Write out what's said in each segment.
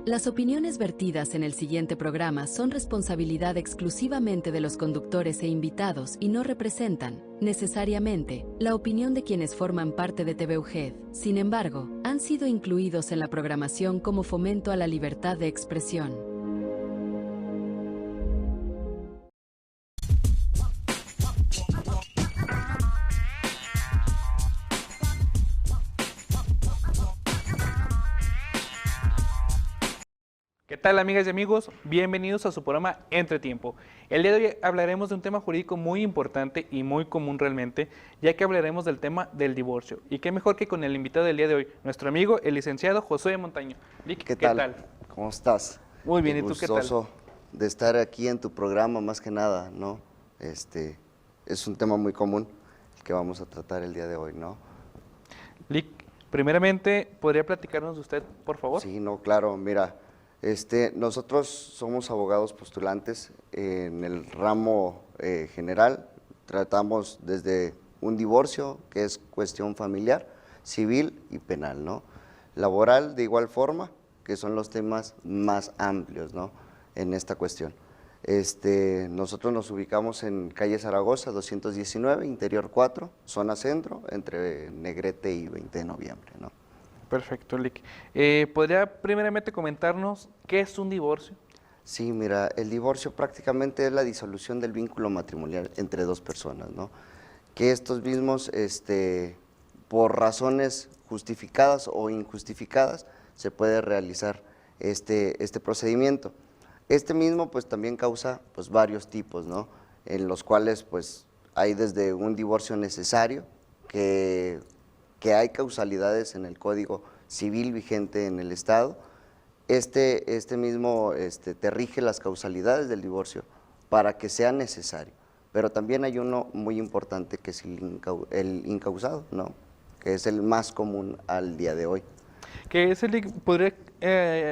Las opiniones vertidas en el siguiente programa son responsabilidad exclusivamente de los conductores e invitados y no representan, necesariamente, la opinión de quienes forman parte de TV UGED. Sin embargo, han sido incluidos en la programación como fomento a la libertad de expresión. ¿Qué tal, amigas y amigos? Bienvenidos a su programa Entretiempo. El día de hoy hablaremos de un tema jurídico muy importante y muy común realmente, ya que hablaremos del tema del divorcio. Y qué mejor que con el invitado del día de hoy, nuestro amigo, el licenciado Josué Montaño. Lic, ¿Qué tal? ¿Cómo estás? Muy bien, ¿y tú qué tal? Gustoso de estar aquí en tu programa, más que nada, ¿no? Es un tema muy común el que vamos a tratar el día de hoy, ¿no? Lic, primeramente, ¿podría platicarnos de usted, por favor? Sí, no, claro, mira, nosotros somos abogados postulantes en el ramo general, tratamos desde un divorcio, que es cuestión familiar, civil y penal, ¿no? Laboral, de igual forma, que son los temas más amplios, ¿no? En esta cuestión. Nosotros nos ubicamos en calle Zaragoza, 219, Interior 4, zona centro, entre Negrete y 20 de noviembre, ¿no? Perfecto, Lic. ¿Podría primeramente comentarnos qué es un divorcio? Sí, mira, el divorcio prácticamente es la disolución del vínculo matrimonial entre dos personas, ¿no? Que estos mismos, por razones justificadas o injustificadas, se puede realizar este procedimiento. Este mismo, pues, también causa, pues, varios tipos, ¿no? En los cuales, pues, hay desde un divorcio necesario, que hay causalidades en el Código Civil vigente en el Estado. Este mismo te rige las causalidades del divorcio para que sea necesario. Pero también hay uno muy importante que es el incausado, ¿no? Que es el más común al día de hoy. Que es ¿podría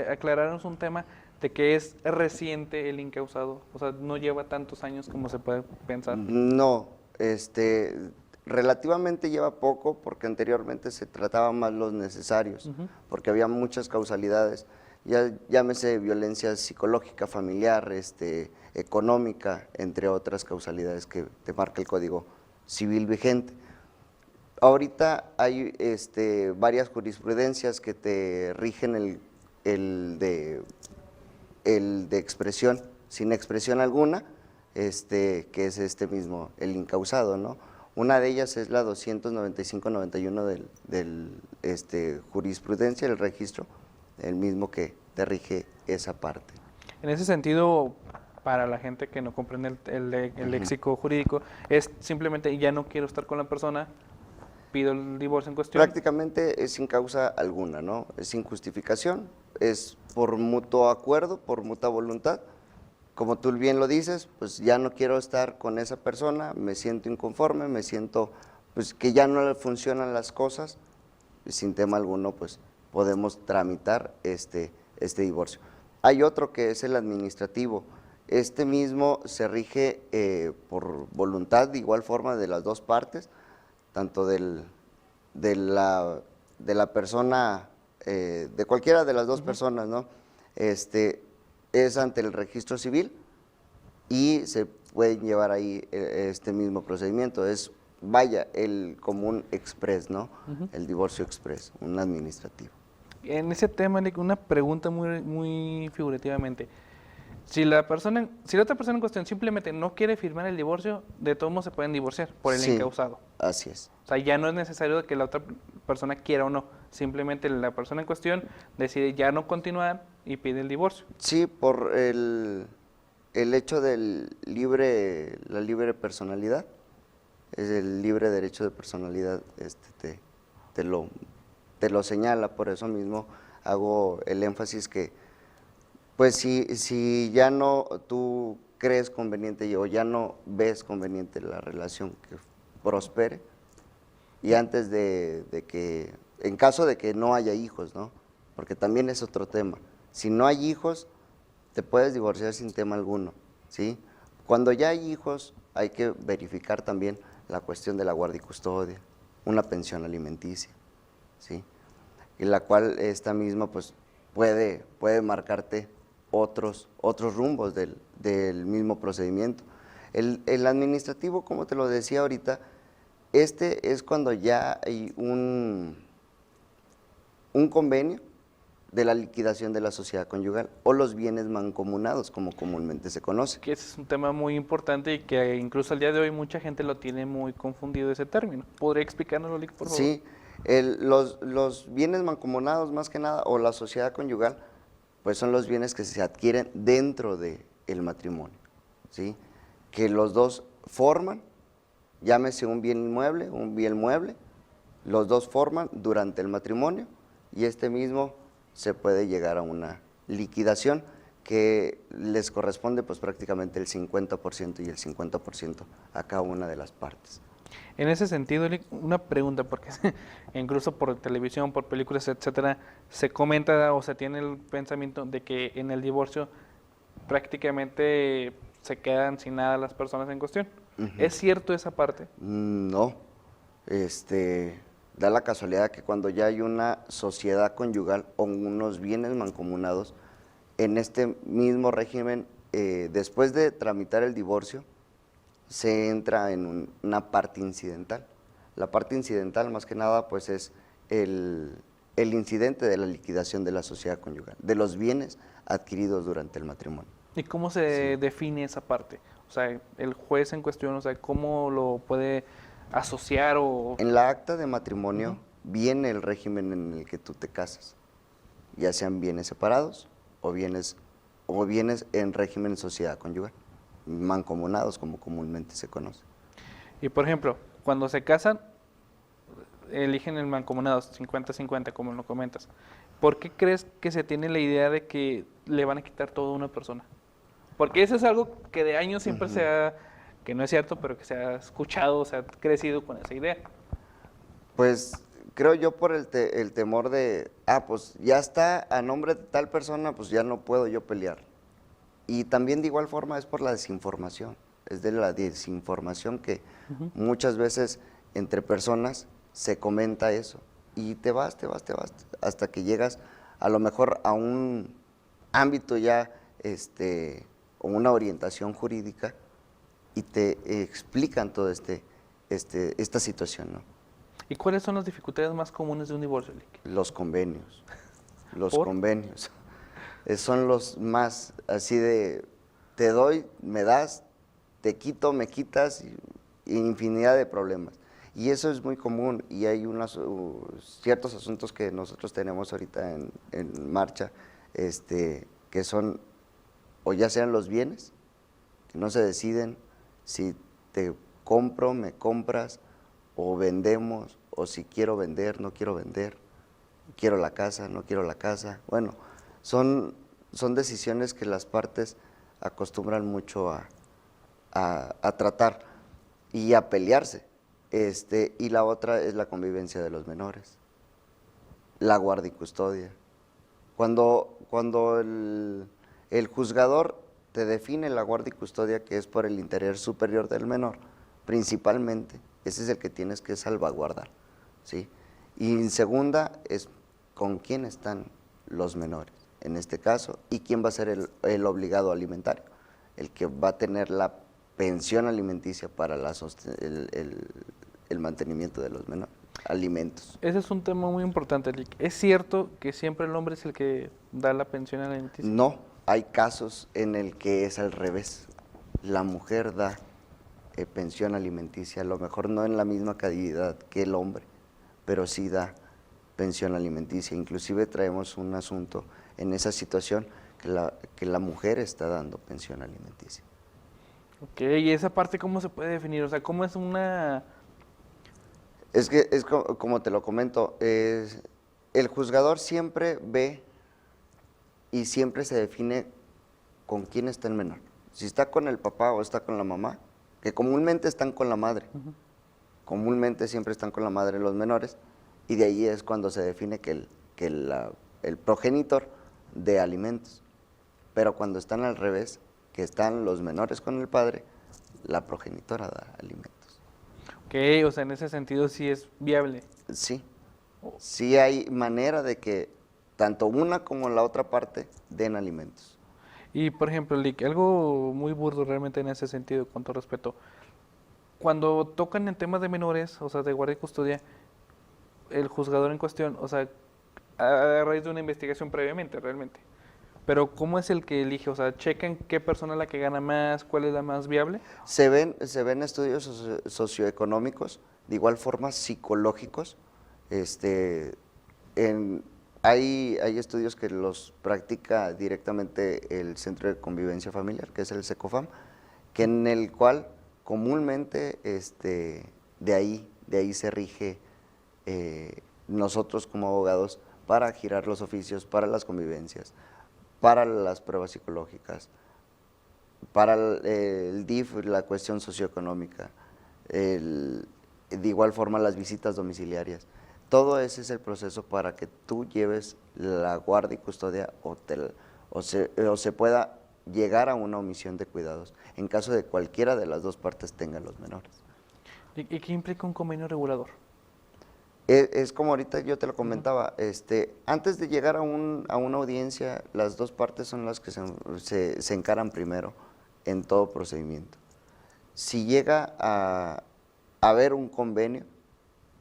aclararnos un tema de que es reciente el incausado? O sea, no lleva tantos años como se puede pensar. No, relativamente lleva poco porque anteriormente se trataban más los necesarios, porque había muchas causalidades, ya llámese violencia psicológica, familiar, económica, entre otras causalidades que te marca el Código Civil vigente. Ahorita hay varias jurisprudencias que te rigen el de expresión, sin expresión alguna, que es mismo, el incausado, ¿no? Una de ellas es la 295-91 del jurisprudencia, el registro, el mismo que te rige esa parte. En ese sentido, para la gente que no comprende el léxico jurídico, es simplemente ya no quiero estar con la persona, pido el divorcio en cuestión. Prácticamente es sin causa alguna, ¿no? Es sin justificación, es por mutuo acuerdo, por mutua voluntad. Como tú bien lo dices, pues ya no quiero estar con esa persona, me siento inconforme, me siento pues que ya no le funcionan las cosas, y sin tema alguno pues podemos tramitar este divorcio. Hay otro que es el administrativo. Este mismo se rige por voluntad de igual forma de las dos partes, tanto de la persona, de cualquiera de las dos personas, ¿no? Es ante el registro civil y se pueden llevar ahí este mismo procedimiento. Es, vaya, el común express, ¿no? El divorcio express, un administrativo. En ese tema, una pregunta muy figurativamente. Si la otra persona en cuestión simplemente no quiere firmar el divorcio, de todos modos se pueden divorciar por el encausado. Así es. O sea, ya no es necesario que la otra persona quiera o no. Simplemente la persona en cuestión decide ya no continuar y pide el divorcio. Sí, por el hecho de la libre personalidad, es el libre derecho de personalidad, te lo señala. Por eso mismo hago el énfasis que pues si ya no tú crees conveniente o ya no ves conveniente la relación que prospere, y antes de que, en caso de que no haya hijos, ¿no? Porque también es otro tema. Si no hay hijos, te puedes divorciar sin tema alguno, ¿sí? Cuando ya hay hijos, hay que verificar también la cuestión de la guardia y custodia, una pensión alimenticia, ¿sí? Y la cual esta misma, pues, puede marcarte otros rumbos del mismo procedimiento. El administrativo, como te lo decía ahorita, este es cuando ya hay un convenio de la liquidación de la sociedad conyugal o los bienes mancomunados, como comúnmente se conoce. Que ese es un tema muy importante y que incluso al día de hoy mucha gente lo tiene muy confundido ese término. ¿Podría explicárnoslo, Lick, por favor? Sí, los bienes mancomunados más que nada, o la sociedad conyugal, pues son los bienes que se adquieren dentro del matrimonio, ¿sí? Que los dos forman, llámese un bien inmueble, un bien mueble, los dos forman durante el matrimonio y este mismo se puede llegar a una liquidación que les corresponde pues prácticamente el 50% y el 50% a cada una de las partes. En ese sentido, Lick, una pregunta, porque incluso por televisión, por películas, etcétera, se comenta o se tiene el pensamiento de que en el divorcio prácticamente se quedan sin nada las personas en cuestión. ¿Es cierto esa parte? No, da la casualidad que cuando ya hay una sociedad conyugal o unos bienes mancomunados, en este mismo régimen, después de tramitar el divorcio, se entra en una parte incidental. La parte incidental, más que nada, pues es el incidente de la liquidación de la sociedad conyugal, de los bienes adquiridos durante el matrimonio. ¿Y cómo se define esa parte? O sea, el juez en cuestión, o sea, ¿cómo lo puede asociar o...? En la acta de matrimonio viene el régimen en el que tú te casas, ya sean bienes separados o bienes en régimen sociedad conyugal, mancomunados como comúnmente se conoce. Y por ejemplo, cuando se casan, eligen el mancomunado 50-50, como lo comentas. ¿Por qué crees que se tiene la idea de que le van a quitar todo a una persona? Porque eso es algo que de años siempre se ha, que no es cierto, pero que se ha escuchado, se ha crecido con esa idea. Pues creo yo por el temor de, pues ya está a nombre de tal persona, pues ya no puedo yo pelear. Y también de igual forma es por la desinformación, es de la desinformación que muchas veces entre personas se comenta eso. Y te vas, hasta que llegas a lo mejor a un ámbito ya, o una orientación jurídica y te explican toda esta situación, ¿no? ¿Y cuáles son las dificultades más comunes de un divorcio, Lick? Los convenios, ¿Por? convenios. Son los más así de, te doy, me das, te quito, me quitas, y infinidad de problemas. Y eso es muy común y hay ciertos asuntos que nosotros tenemos ahorita en marcha, que son, o ya sean los bienes, que no se deciden si te compro, me compras, o vendemos, o si quiero vender, no quiero vender, quiero la casa, no quiero la casa. Bueno, son decisiones que las partes acostumbran mucho a tratar y a pelearse. Y la otra es la convivencia de los menores, la guardia y custodia. Cuando el juzgador te define la guardia y custodia, que es por el interés superior del menor, principalmente, ese es el que tienes que salvaguardar, ¿sí? Y en segunda es con quién están los menores, en este caso, y quién va a ser el obligado alimentario, el que va a tener la pensión alimenticia para el mantenimiento de los menores, alimentos. Ese es un tema muy importante, Lick. ¿Es cierto que siempre el hombre es el que da la pensión alimenticia? No, hay casos en el que es al revés. La mujer da pensión alimenticia, a lo mejor no en la misma calidad que el hombre, pero sí da pensión alimenticia. Inclusive traemos un asunto en esa situación que la mujer está dando pensión alimenticia. Ok, ¿y esa parte cómo se puede definir? O sea, ¿cómo es una...? Es que es como te lo comento, el juzgador siempre ve y siempre se define con quién está el menor. Si está con el papá o está con la mamá, que comúnmente están con la madre. Comúnmente siempre están con la madre los menores, y de ahí es cuando se define que el progenitor de alimentos. Pero cuando están al revés, que están los menores con el padre, la progenitora da alimentos. Ok, o sea, en ese sentido sí es viable. Sí, sí hay manera de que tanto una como la otra parte den alimentos. Y por ejemplo, Lick, algo muy burdo realmente en ese sentido, con todo respeto. Cuando tocan en temas de menores, o sea, de guardia y custodia, el juzgador en cuestión, o sea, a raíz de una investigación previamente, realmente. Pero ¿cómo es el que elige? O sea, ¿checan qué persona es la que gana más, cuál es la más viable? Se ven estudios socioeconómicos, de igual forma psicológicos. Hay estudios que los practica directamente el Centro de Convivencia Familiar, que es el SECOFAM, que en el cual comúnmente de ahí se rige nosotros como abogados para girar los oficios, para las convivencias, para las pruebas psicológicas, para el DIF, la cuestión socioeconómica, de igual forma las visitas domiciliarias. Todo ese es el proceso para que tú lleves la guardia y custodia o se pueda llegar a una omisión de cuidados en caso de cualquiera de las dos partes tenga los menores. ¿Y qué implica un convenio regulador? Es como ahorita yo te lo comentaba, antes de llegar a una audiencia, las dos partes son las que se encaran primero en todo procedimiento. Si llega a haber un convenio,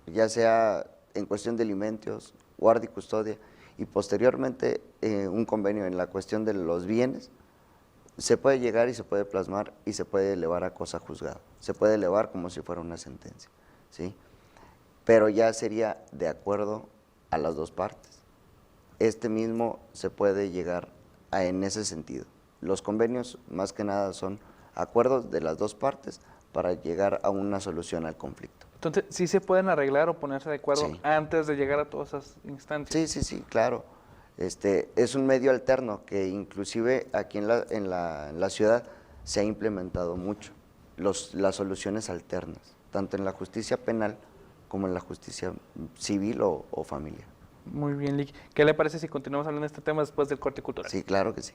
ya sea en cuestión de alimentos, guardia y custodia, y posteriormente un convenio en la cuestión de los bienes, se puede llegar y se puede plasmar y se puede elevar a cosa juzgada. Se puede elevar como si fuera una sentencia, ¿sí? Pero ya sería de acuerdo a las dos partes. Mismo se puede llegar en ese sentido. Los convenios más que nada son acuerdos de las dos partes para llegar a una solución al conflicto. Entonces, ¿sí se pueden arreglar o ponerse de acuerdo Sí. antes de llegar a todas esas instancias? Sí, claro. Es un medio alterno que inclusive aquí en la ciudad se ha implementado mucho, las soluciones alternas, tanto en la justicia penal como en la justicia civil o familiar. Muy bien, Lick. ¿Qué le parece si continuamos hablando de este tema después del corte cultural? Sí, claro que sí.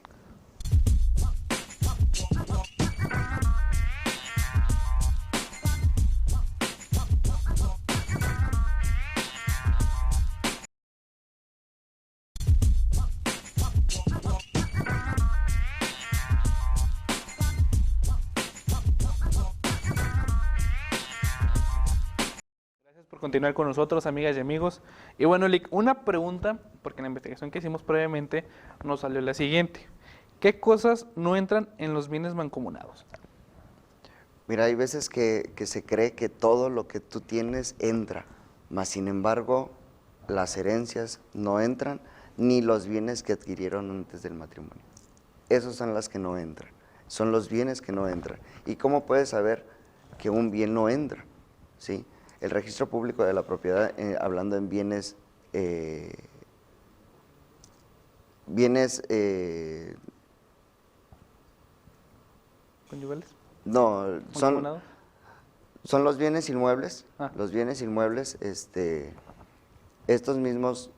Gracias por continuar con nosotros, amigas y amigos. Y bueno, Lick, una pregunta, porque en la investigación que hicimos previamente nos salió la siguiente. ¿Qué cosas no entran en los bienes mancomunados? Mira, hay veces que se cree que todo lo que tú tienes entra, mas sin embargo las herencias no entran, ni los bienes que adquirieron antes del matrimonio. Esos son las que no entran, son los bienes que no entran. ¿Y cómo puedes saber que un bien no entra? ¿Sí? El registro público de la propiedad, hablando en bienes, ¿Conyugales? no, ¿Mancomunados? son los bienes inmuebles, Ah. los bienes inmuebles, estos mismos,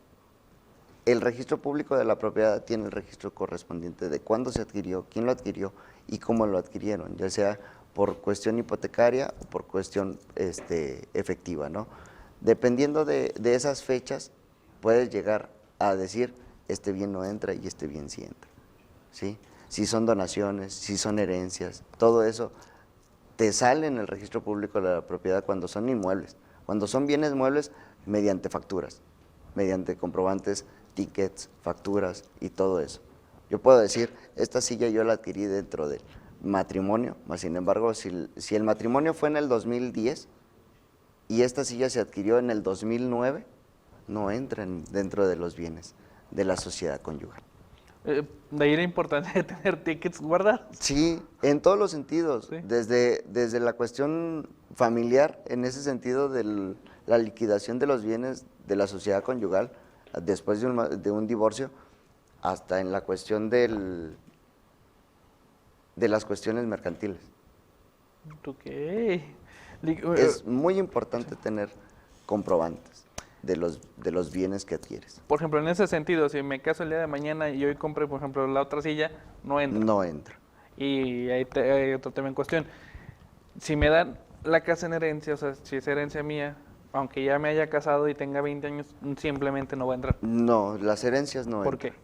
el registro público de la propiedad tiene el registro correspondiente de cuándo se adquirió, quién lo adquirió y cómo lo adquirieron, ya sea por cuestión hipotecaria o por cuestión efectiva, ¿no? Dependiendo de esas fechas, puedes llegar a decir, este bien no entra y este bien sí entra, ¿sí? Si son donaciones, si son herencias, todo eso te sale en el registro público de la propiedad cuando son inmuebles. Cuando son bienes muebles, mediante facturas, mediante comprobantes, tickets, facturas y todo eso. Yo puedo decir, esta silla yo la adquirí dentro del matrimonio, mas sin embargo, si el matrimonio fue en el 2010 y esta silla se adquirió en el 2009, no entran dentro de los bienes de la sociedad conyugal. De ahí la importancia de tener tickets guardados. Sí, en todos los sentidos, Sí. desde la cuestión familiar, en ese sentido de la liquidación de los bienes de la sociedad conyugal, después de un divorcio, hasta en la cuestión de las cuestiones mercantiles. Ok. Lick, Es muy importante tener comprobantes de los bienes que adquieres. por ejemplo, en ese sentido, si me caso el día de mañana y hoy compré, por ejemplo, la otra silla, no entra. No entra. Y hay otro tema en cuestión. Si me dan la casa en herencia, o sea, si es herencia mía, aunque ya me haya casado y tenga 20 años, simplemente no va a entrar. No, las herencias no ¿Por entran. qué?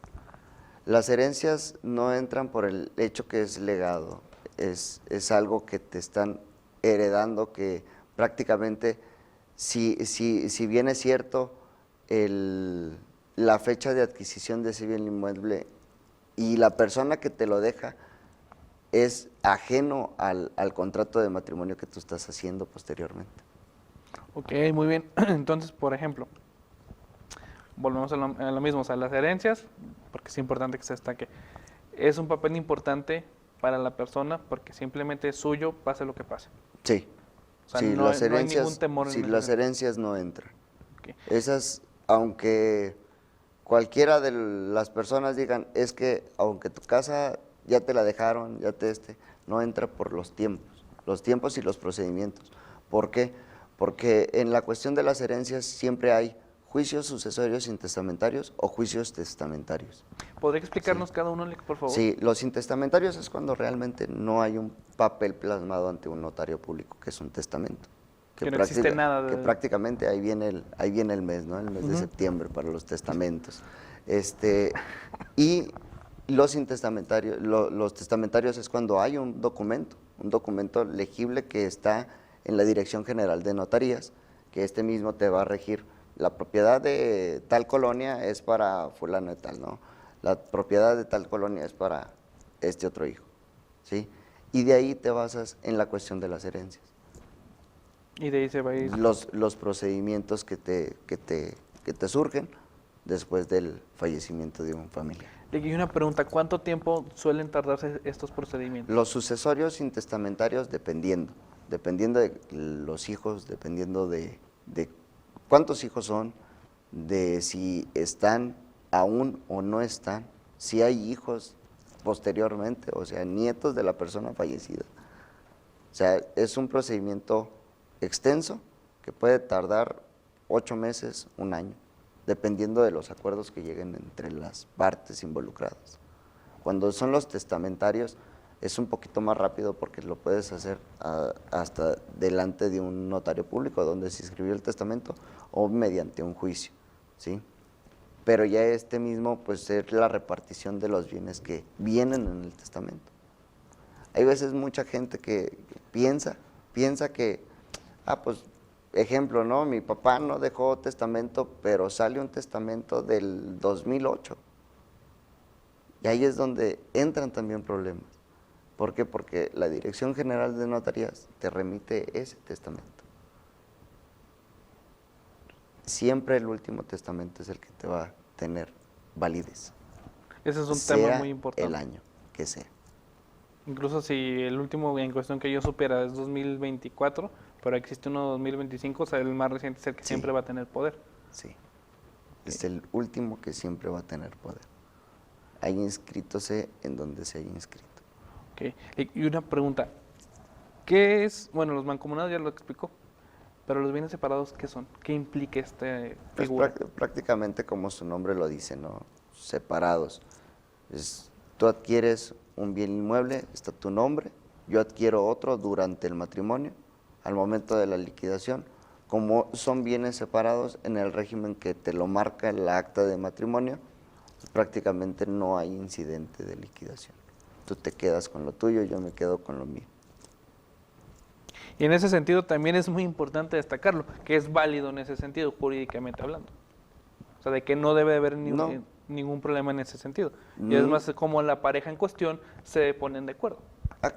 Las herencias no entran por el hecho que es legado, es algo que te están heredando, que prácticamente, si bien es cierto, la fecha de adquisición de ese bien inmueble y la persona que te lo deja es ajeno al contrato de matrimonio que tú estás haciendo posteriormente. Ok, muy bien. Entonces, por ejemplo, volvemos a lo mismo, o sea, las herencias, porque es importante que se destaque, es un papel importante para la persona porque simplemente es suyo, pase lo que pase. Sí, O sea, sí, no hay ningún temor en ese las sentido. herencias no entran. Ok. Esas, aunque cualquiera de las personas digan, es que aunque tu casa ya te la dejaron, no entra por los tiempos y los procedimientos. ¿Por qué? Porque en la cuestión de las herencias siempre hay juicios sucesorios intestamentarios o juicios testamentarios. ¿Podría explicarnos cada uno, por favor? Sí, los intestamentarios es cuando realmente no hay un papel plasmado ante un notario público, que es un testamento. Que no existe nada Que prácticamente ahí viene el mes, ¿no? El mes de septiembre para los testamentos. Y los testamentarios es cuando hay un documento legible que está en la Dirección General de Notarías, que este mismo te va a regir. La propiedad de tal colonia es para fulano de tal, ¿no? La propiedad de tal colonia es para este otro hijo, ¿sí? Y de ahí te basas en la cuestión de las herencias. Y de ahí se va a ir. Los procedimientos que te surgen después del fallecimiento de un familiar. Y una pregunta, ¿cuánto tiempo suelen tardarse estos procedimientos? Los sucesorios intestamentarios dependiendo de los hijos, dependiendo de cuántos hijos son, de si están aún o no están, si hay hijos posteriormente, o sea, nietos de la persona fallecida. O sea, es un procedimiento extenso que puede tardar 8 meses, un año, dependiendo de los acuerdos que lleguen entre las partes involucradas. Cuando son los testamentarios es un poquito más rápido porque lo puedes hacer hasta delante de un notario público donde se escribió el testamento o mediante un juicio, ¿sí? Pero ya mismo pues es la repartición de los bienes que vienen en el testamento. Hay veces mucha gente que piensa que, pues, ejemplo, ¿no? Mi papá no dejó testamento, pero sale un testamento del 2008. Y ahí es donde entran también problemas. ¿Por qué? Porque la Dirección General de Notarías te remite ese testamento. Siempre el último testamento es el que te va a tener validez. Ese es un tema muy importante. El año que sea. Incluso si el último en cuestión que yo supiera es 2024, pero existe uno 2025, o sea, el más reciente es el que siempre va a tener poder. Sí, es el último que siempre va a tener poder. Ahí inscríbase en donde se haya inscrito. Okay. Y una pregunta, ¿qué es? Bueno, los mancomunados ya lo explicó, pero los bienes separados, ¿qué son? ¿Qué implica esta figura? Pues prácticamente como su nombre lo dice, ¿no? Separados. Tú adquieres un bien inmueble, está tu nombre, yo adquiero otro durante el matrimonio, al momento de la liquidación. Como son bienes separados en el régimen que te lo marca el acta de matrimonio, prácticamente no hay incidente de liquidación. Tú te quedas con lo tuyo, yo me quedo con lo mío. Y en ese sentido también es muy importante destacarlo, que es válido en ese sentido, jurídicamente hablando. O sea, de que no debe haber ningún problema en ese sentido. Y es más como la pareja en cuestión se ponen de acuerdo.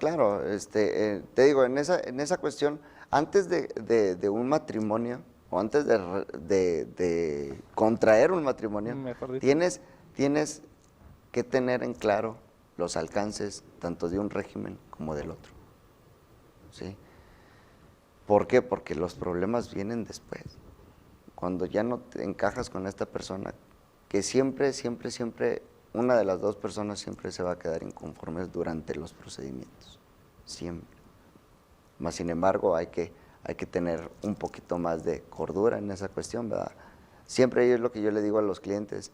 Claro, te digo, en esa cuestión, antes de un matrimonio, o antes de contraer un matrimonio, tienes que tener en claro los alcances tanto de un régimen como del otro, ¿sí? ¿Por qué? Porque los problemas vienen después, cuando ya no te encajas con esta persona, que siempre, una de las dos personas siempre se va a quedar inconformes durante los procedimientos, siempre. Más sin embargo, hay que tener un poquito más de cordura en esa cuestión, ¿verdad? Siempre es lo que yo le digo a los clientes,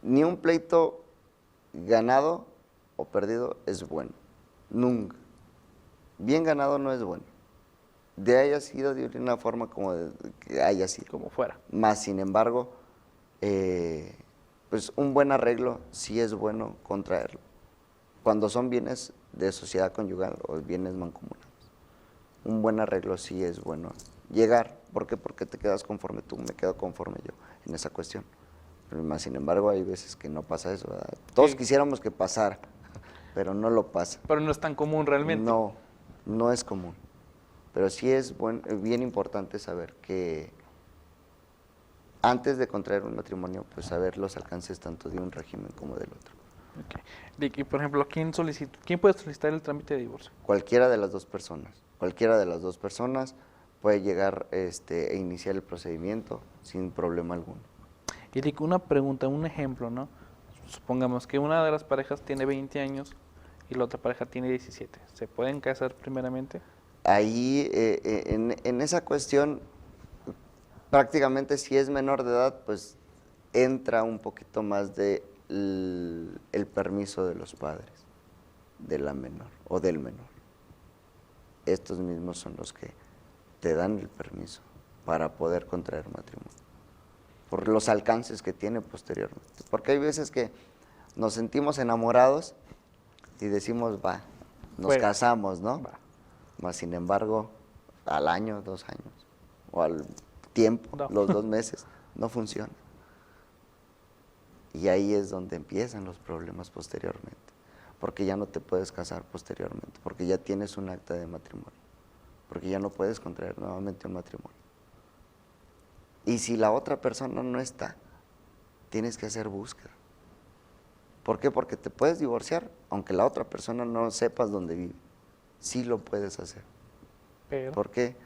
ni un pleito ganado o perdido es bueno, nunca. Bien ganado no es bueno, de haya sido de una forma como que haya sido. Como fuera. Más sin embargo, pues un buen arreglo sí es bueno contraerlo. Cuando son bienes de sociedad conyugal o bienes mancomunados, un buen arreglo sí es bueno llegar. ¿Por qué? Porque te quedas conforme tú, me quedo conforme yo en esa cuestión. Pero más sin embargo, hay veces que no pasa eso, ¿verdad? Todos quisiéramos que pasara, pero no lo pasa. Pero no es tan común realmente. No, no es común. Pero sí es bien importante saber que antes de contraer un matrimonio, pues saber los alcances tanto de un régimen como del otro. Ok. Y por ejemplo, ¿quién puede solicitar el trámite de divorcio? Cualquiera de las dos personas. Cualquiera de las dos personas puede llegar e iniciar el procedimiento sin problema alguno. Y Rick, una pregunta, un ejemplo, ¿no? Supongamos que una de las parejas tiene 20 años y la otra pareja tiene 17. ¿Se pueden casar primeramente? Ahí, en esa cuestión, prácticamente si es menor de edad, pues entra un poquito más de el permiso de los padres de la menor o del menor. Estos mismos son los que te dan el permiso para poder contraer matrimonio, por los alcances que tiene posteriormente. Porque hay veces que nos sentimos enamorados y decimos, va, nos casamos, ¿no? Va. Mas sin embargo, al año, 2 años, o al tiempo, No. los 2 meses, no funciona. Y ahí es donde empiezan los problemas posteriormente, porque ya no te puedes casar posteriormente, porque ya tienes un acta de matrimonio, porque ya no puedes contraer nuevamente un matrimonio. Y si la otra persona no está, tienes que hacer búsqueda. ¿Por qué? Porque te puedes divorciar, aunque la otra persona no sepas dónde vive. Sí lo puedes hacer. Pero, ¿Por qué?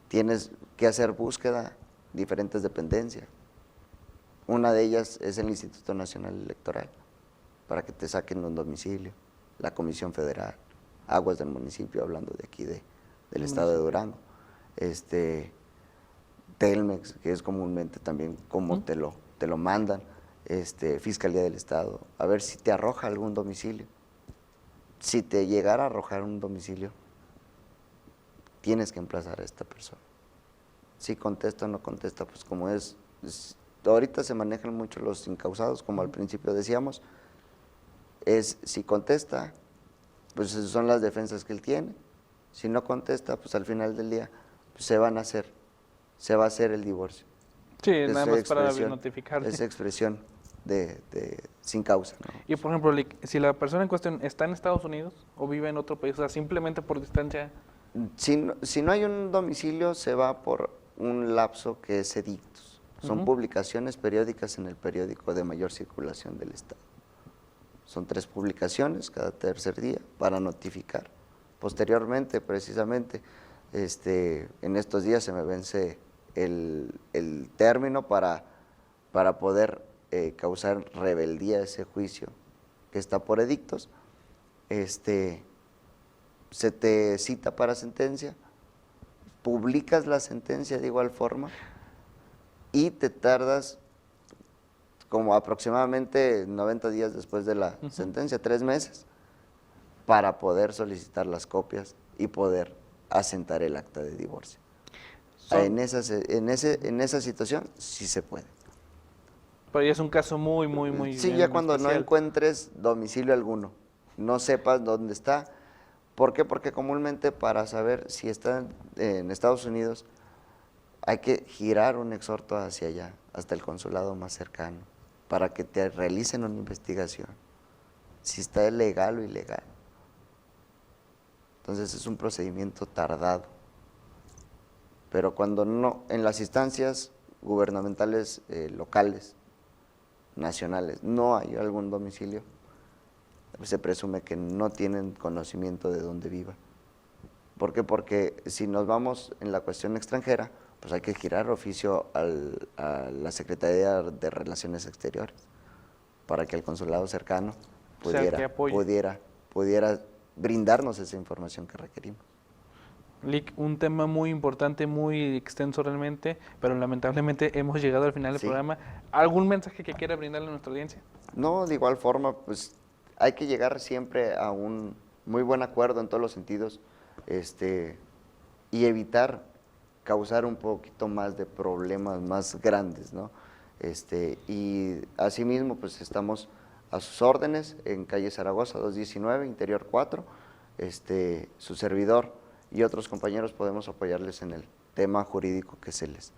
Tienes que hacer búsqueda, diferentes dependencias. Una de ellas es el Instituto Nacional Electoral, para que te saquen un domicilio, la Comisión Federal, Aguas del municipio, hablando de aquí del estado de Durango, Telmex, que es comúnmente también como te lo mandan, Fiscalía del Estado, a ver si te arroja algún domicilio. Si te llegara a arrojar un domicilio, tienes que emplazar a esta persona. Si contesta o no contesta, pues como ahorita se manejan mucho los incausados, como al principio decíamos, si contesta, pues son las defensas que él tiene. Si no contesta, pues al final del día pues se va a hacer el divorcio. sí, nada más para notificarle. Esa expresión sin causa, ¿no? Y por ejemplo, si la persona en cuestión está en Estados Unidos o vive en otro país, o sea, simplemente por distancia. Si no hay un domicilio, se va por un lapso que es edictos. Son publicaciones periódicas en el periódico de mayor circulación del Estado. Son 3 publicaciones cada tercer día para notificar. Posteriormente, precisamente, en estos días se me vence el término para poder causar rebeldía a ese juicio que está por edictos. Se te cita para sentencia, publicas la sentencia de igual forma y te tardas como aproximadamente 90 días después de la sentencia, 3 meses, para poder solicitar las copias y poder asentar el acta de divorcio. En esa situación sí se puede. Pero ya es un caso muy, muy, muy Sí, ya cuando especial. no encuentres domicilio alguno, no sepas dónde está. ¿Por qué? Porque comúnmente para saber si está en Estados Unidos hay que girar un exhorto hacia allá, hasta el consulado más cercano, para que te realicen una investigación, si está legal o ilegal. Entonces es un procedimiento tardado. Pero cuando no, en las instancias gubernamentales locales, nacionales, no hay algún domicilio, se presume que no tienen conocimiento de dónde viva. ¿Por qué? Porque si nos vamos en la cuestión extranjera, pues hay que girar oficio a la Secretaría de Relaciones Exteriores para que el consulado cercano pudiera brindarnos esa información que requerimos. Lick, un tema muy importante, muy extenso realmente, pero lamentablemente hemos llegado al final del programa. ¿Algún mensaje que quiera brindarle a nuestra audiencia? No, de igual forma, pues hay que llegar siempre a un muy buen acuerdo en todos los sentidos, y evitar causar un poquito más de problemas más grandes, ¿no? Y asimismo, pues estamos a sus órdenes en calle Zaragoza 219, Interior 4, su servidor y otros compañeros podemos apoyarles en el tema jurídico que se les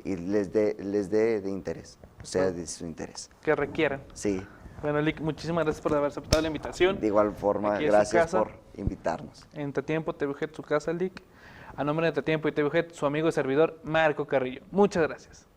y les dé de interés, o sea, de su interés. Que requieran. Sí. Bueno, Lick, muchísimas gracias por haber aceptado la invitación. De igual forma, Aquí es su gracias casa. por invitarnos. Entretiempo, TVUGET, su casa, Lick. A nombre de Entretiempo y TVUGET, su amigo y servidor, Marco Carrillo. Muchas gracias.